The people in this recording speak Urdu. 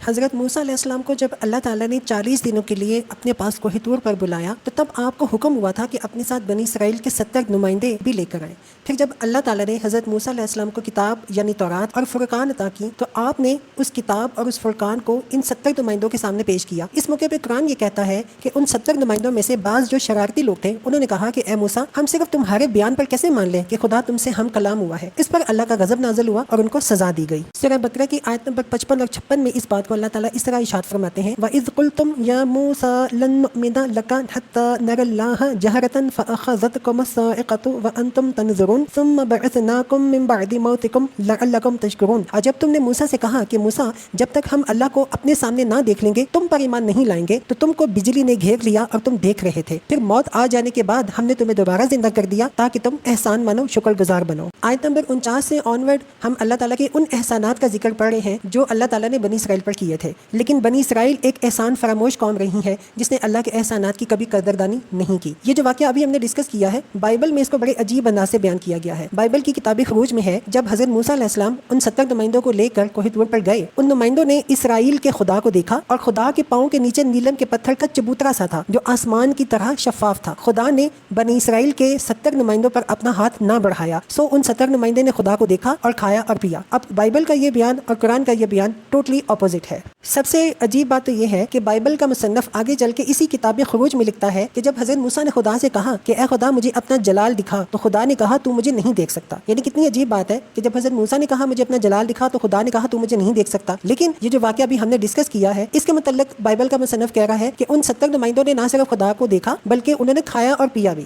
حضرت موسیٰ علیہ السلام کو جب اللہ تعالیٰ نے 40 دنوں کے لیے اپنے پاس کوہ طور پر بلایا تو تب آپ کو حکم ہوا تھا کہ اپنے ساتھ بنی اسرائیل کے 70 نمائندے بھی لے کر آئیں۔ پھر جب اللہ تعالیٰ نے حضرت موسیٰ علیہ السلام کو کتاب یعنی تورات اور فرقان عطا کی تو آپ نے اس کتاب اور اس فرقان کو ان 70 نمائندوں کے سامنے پیش کیا۔ اس موقع پہ قرآن یہ کہتا ہے کہ ان 70 نمائندوں میں سے بعض جو شرارتی لوگ تھے انہوں نے کہا کہ اے موسیٰ، ہم صرف تمہارے بیان پر کیسے مان لیں کہ خدا تم سے ہم کلام ہوا ہے۔ اس پر اللہ کا غضب نازل ہوا اور ان کو سزا دی گئی۔ سورہ بقرہ کی آیت نمبر 55 اور 56 میں اس بات کو اللہ تعالیٰ اس طرح ارشاد فرماتے ہیں وَإِذْ قُلْتُمْ يَا مُوسَىٰ لَن نُّؤْمِنَ لَكَ حَتَّىٰ نَرَى اللَّهَ جَهْرَةً فَأَخَذَتْكُمُ الصَّاعِقَةُ وَأَنتُمْ تَنظُرُونَ ثُمَّ بَعَثْنَاكُم مِّن بَعْدِ مَوْتِكُمْ لَعَلَّكُمْ تَشْكُرُونَ۔ اور جب تم نے موسیٰ سے کہا کہ موسیٰ، جب تک ہم اللہ کو اپنے سامنے نہ دیکھ لیں گے تم پر ایمان نہیں لائیں گے، تو تم کو بجلی نے گھیر لیا اور تم دیکھ رہے تھے، پھر موت آ جانے کے بعد ہم نے تمہیں دوبارہ زندہ کر دیا تاکہ تم احسان مانو، شکر گزار بنو۔ آیت نمبر 49 سے آنورڈ ہم اللہ تعالیٰ کے ان احسانات کا ذکر پڑھ رہے ہیں جو اللہ تعالیٰ نے بنی اسرائیل پر کیے تھے، لیکن بنی اسرائیل ایک احسان فراموش قوم رہی ہے جس نے اللہ کے احسانات کی کبھی قدردانی نہیں کی۔ یہ جو واقعہ ابھی ہم نے ڈسکس کیا ہے بائبل میں اس کو بڑے عجیب انداز سے بیان کیا گیا ہے۔ بائبل کی کتاب خروج میں ہے جب حضرت موسیٰ علیہ السلام ان 70 نمائندوں کو لے کر کوہ طور پر گئے، ان نمائندوں نے اسرائیل کے خدا کو دیکھا اور خدا کے پاؤں کے نیچے نیلم کے پتھر کا چبوترا سا تھا جو آسمان کی طرح شفاف تھا۔ خدا نے بنی اسرائیل کے 70 نمائندوں پر اپنا ہاتھ نہ بڑھایا، سو ان 70 نمائندے نے خدا کو دیکھا اور کھایا اور پیا۔ اب بائبل کا یہ بیان اور قرآن کا یہ بیان ٹوٹلی اپوزٹ ہے۔ سب سے عجیب بات تو یہ ہے کہ بائبل کا مصنف آگے چل کے اسی کتاب خروج میں لکھتا ہے کہ جب حضرت موسیٰ نے خدا سے کہا کہ اے خدا مجھے اپنا جلال دکھا تو خدا نے کہا تو مجھے نہیں دیکھ سکتا۔ یعنی کتنی عجیب بات ہے کہ جب حضرت موسیٰ نے کہا مجھے اپنا جلال دکھا تو خدا نے کہا تو مجھے نہیں دیکھ سکتا، لیکن یہ جو واقعہ بھی ہم نے ڈسکس کیا ہے اس کے متعلق بائبل کا مصنف کہہ رہا ہے کہ ان 70 نمائندوں نے نہ صرف خدا کو دیکھا بلکہ انہوں نے کھایا اور پیا بھی۔